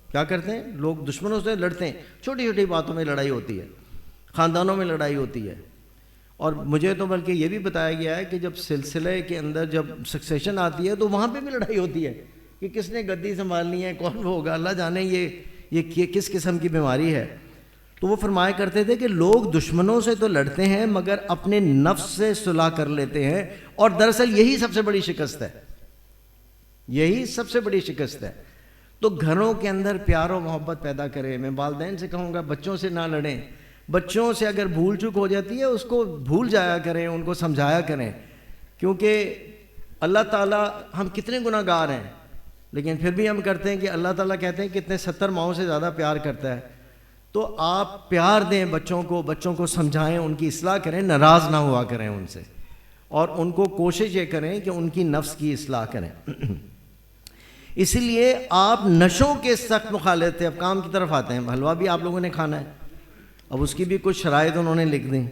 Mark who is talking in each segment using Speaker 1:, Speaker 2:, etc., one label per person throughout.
Speaker 1: کیا کرتے ہیں لوگ؟ دشمنوں سے لڑتے ہیں، چھوٹی چھوٹی باتوں میں لڑائی ہوتی ہے، خاندانوں میں لڑائی ہوتی ہے. اور مجھے تو بلکہ یہ بھی بتایا گیا ہے کہ جب سلسلے کے اندر جب سکسیشن آتی ہے تو وہاں پہ بھی لڑائی ہوتی ہے کہ کس نے گدی سنبھالنی ہے، کون ہوگا، اللہ جانے یہ کس قسم کی بیماری ہے. تو وہ فرمایا کرتے تھے کہ لوگ دشمنوں سے تو لڑتے ہیں مگر اپنے نفس سے صلح کر لیتے ہیں، اور دراصل یہی سب سے بڑی شکست ہے، یہی سب سے بڑی شکست ہے. تو گھروں کے اندر پیار و محبت پیدا کریں. میں والدین سے کہوں گا بچوں سے نہ لڑیں، بچوں سے اگر بھول چوک ہو جاتی ہے اس کو بھول جایا کریں، ان کو سمجھایا کریں، کیونکہ اللہ تعالیٰ، ہم کتنے گناہ گار ہیں لیکن پھر بھی ہم کرتے ہیں کہ اللہ تعالیٰ کہتے ہیں کتنے 70 ماؤں سے زیادہ پیار کرتا ہے. تو آپ پیار دیں بچوں کو سمجھائیں، ان کی اصلاح کریں، ناراض نہ ہوا کریں ان سے، اور ان کو کوشش یہ کریں کہ ان کی نفس کی اصلاح کریں. اسی لیے آپ نشوں کے سخت مخالف تھے. اب کام کی طرف آتے ہیں. حلوہ بھی آپ لوگوں نے کھانا ہے، اب اس کی بھی کچھ شرائط انہوں نے لکھ دیں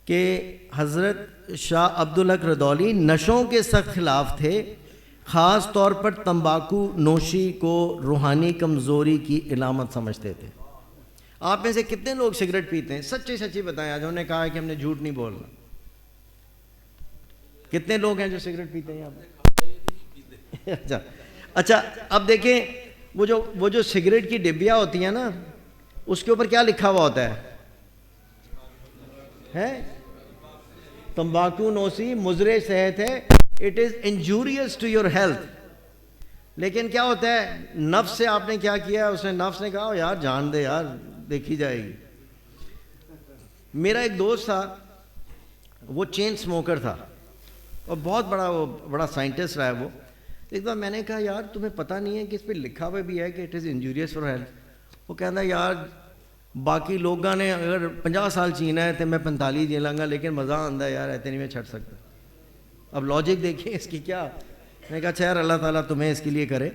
Speaker 1: کہ حضرت شاہ عبدالحق رضولی نشوں کے سخت خلاف تھے، خاص طور پر تمباکو نوشی کو روحانی کمزوری کی علامت سمجھتے تھے. آپ میں سے کتنے لوگ سگریٹ پیتے ہیں؟ سچی بتائیں. آج انہوں نے کہا ہے کہ ہم نے جھوٹ نہیں بولنا. کتنے لوگ ہیں جو سگریٹ پیتے ہیں یہاں پہ؟ اچھا اب دیکھیں وہ جو سگریٹ کی ڈبیاں ہوتی ہیں نا، اس کے اوپر کیا لکھا ہوا ہوتا ہے؟ تمباکو نوشی مضر صحت ہے، it is injurious to your health. لیکن کیا ہوتا ہے، نفس سے آپ نے کیا کیا؟ اس نے نفس نے کہا یار جان دے یار، دیکھی جائے گی. میرا ایک دوست تھا، وہ چین سموکر تھا اور بہت بڑا سائنٹسٹ رہا ہے وہ. ایک بار میں نے کہا یار تمہیں پتہ نہیں ہے کہ اس پہ لکھا ہوا بھی ہے کہ it is injurious for health. وہ کہتا ہے یار باقی لوگوں نے اگر 50 سال جینا ہے تو میں 45 جی لوں گا، لیکن مزہ آتا ہے یار، ایسے نہیں میں چھڑ سکتا. اب لاجک دیکھیں اس کی کیا. میں نے کہا اچھا یار اللہ تعالیٰ تمہیں اس کے لیے کرے.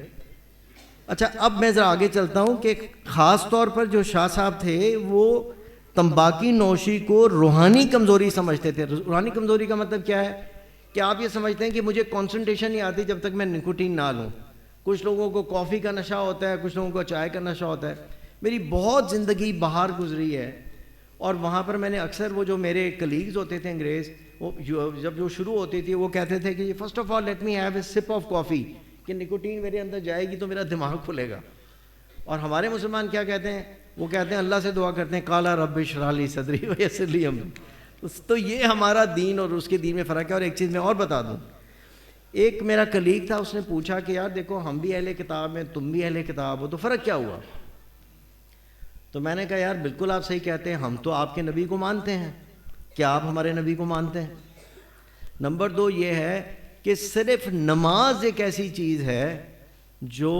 Speaker 1: اچھا اب میں ذرا آگے چلتا ہوں کہ خاص طور پر جو شاہ صاحب تھے وہ تمباکی نوشی کو روحانی کمزوری سمجھتے تھے. روحانی کمزوری کا مطلب کیا ہے کہ آپ یہ سمجھتے ہیں کہ مجھے کنسنٹریشن نہیں آتی جب تک میں نکوٹین نہ لوں. کچھ لوگوں کو کافی کا نشہ ہوتا ہے، کچھ لوگوں کو چائے کا نشہ ہوتا ہے. میری بہت زندگی باہر گزری ہے، اور وہاں پر میں نے اکثر وہ جو میرے کلیگز ہوتے تھے انگریز، وہ جب جو شروع ہوتی تھی وہ کہتے تھے کہ first of all let me have a sip of coffee, کہ نکوٹین میرے اندر جائے گی تو میرا دماغ کھلے گا. اور ہمارے مسلمان کیا کہتے ہیں؟ وہ کہتے ہیں اللہ سے دعا کرتے ہیں قال رب اشرح لی صدری ویسر لی امری. تو یہ ہمارا دین اور اس کے دین میں فرق ہے. اور ایک چیز میں اور بتا دوں، ایک میرا کلیگ تھا، اس نے پوچھا کہ یار دیکھو ہم بھی اہل کتاب ہیں، تم بھی اہل کتاب ہو، تو فرق کیا ہوا؟ تو میں نے کہا یار بالکل آپ صحیح کہتے ہیں، ہم تو آپ کے نبی کو مانتے ہیں، کیا آپ ہمارے نبی کو مانتے ہیں؟ نمبر 2 یہ ہے کہ صرف نماز ایک ایسی چیز ہے جو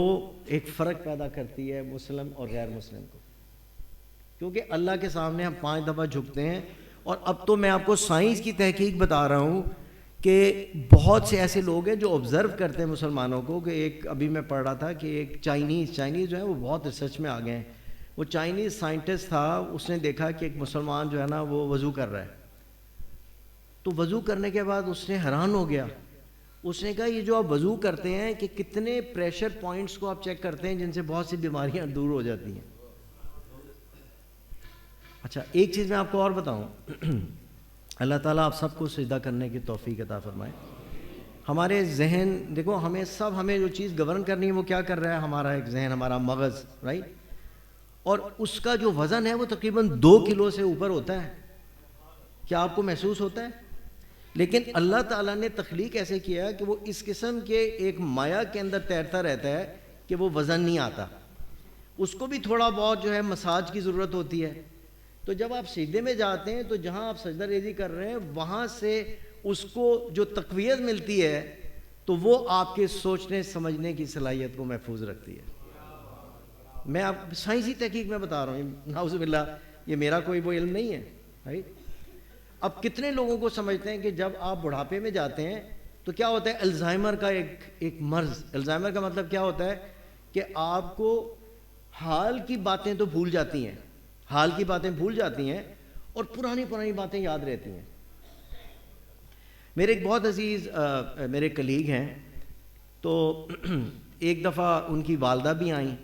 Speaker 1: ایک فرق پیدا کرتی ہے مسلم اور غیر مسلم کو، کیونکہ اللہ کے سامنے ہم 5 دفعہ جھکتے ہیں. اور اب تو میں آپ کو سائنس کی تحقیق بتا رہا ہوں کہ بہت سے ایسے لوگ ہیں جو آبزرو کرتے ہیں مسلمانوں کو. کہ ایک ابھی میں پڑھ رہا تھا کہ ایک چائنیز جو ہے وہ بہت ریسرچ میں آ گئے ہیں. وہ چائنیز سائنٹسٹ تھا، اس نے دیکھا کہ ایک مسلمان جو ہے نا وہ وضو کر رہا ہے. تو وضو کرنے کے بعد اس نے حیران ہو گیا. اس نے کہا یہ جو آپ وضو کرتے ہیں کہ کتنے پریشر پوائنٹس کو آپ چیک کرتے ہیں جن سے بہت سی بیماریاں دور ہو جاتی ہیں. اچھا ایک چیز میں آپ کو اور بتاؤں، اللہ تعالیٰ آپ سب کو سجدہ کرنے کی توفیق عطا فرمائے. ہمارے ذہن دیکھو، ہمیں جو چیز گورن کرنی ہے وہ کیا کر رہا ہے؟ ہمارا ایک ذہن، ہمارا مغز، رائٹ. اور اس کا جو وزن ہے وہ تقریباً 2 کلو سے اوپر ہوتا ہے. کیا آپ کو محسوس ہوتا ہے؟ لیکن اللہ تعالیٰ نے تخلیق ایسے کیا کہ وہ اس قسم کے ایک مایا کے اندر تیرتا رہتا ہے کہ وہ وزن نہیں آتا. اس کو بھی تھوڑا بہت جو ہے مساج کی ضرورت ہوتی ہے. تو جب آپ سجدے میں جاتے ہیں تو جہاں آپ سجدہ ریزی کر رہے ہیں وہاں سے اس کو جو تقویت ملتی ہے تو وہ آپ کے سوچنے سمجھنے کی صلاحیت کو محفوظ رکھتی ہے. میں آپ سائنسی تحقیق میں بتا رہا ہوں، نعوذ باللہ یہ میرا کوئی وہ علم نہیں ہے، رائٹ. اب کتنے لوگوں کو سمجھتے ہیں کہ جب آپ بڑھاپے میں جاتے ہیں تو کیا ہوتا ہے؟ الزائمر کا ایک مرض. الزائمر کا مطلب کیا ہوتا ہے کہ آپ کو حال کی باتیں تو بھول جاتی ہیں، حال کی باتیں بھول جاتی ہیں اور پرانی باتیں یاد رہتی ہیں. میرے ایک بہت عزیز میرے کلیگ ہیں، تو ایک دفعہ ان کی والدہ بھی آئیں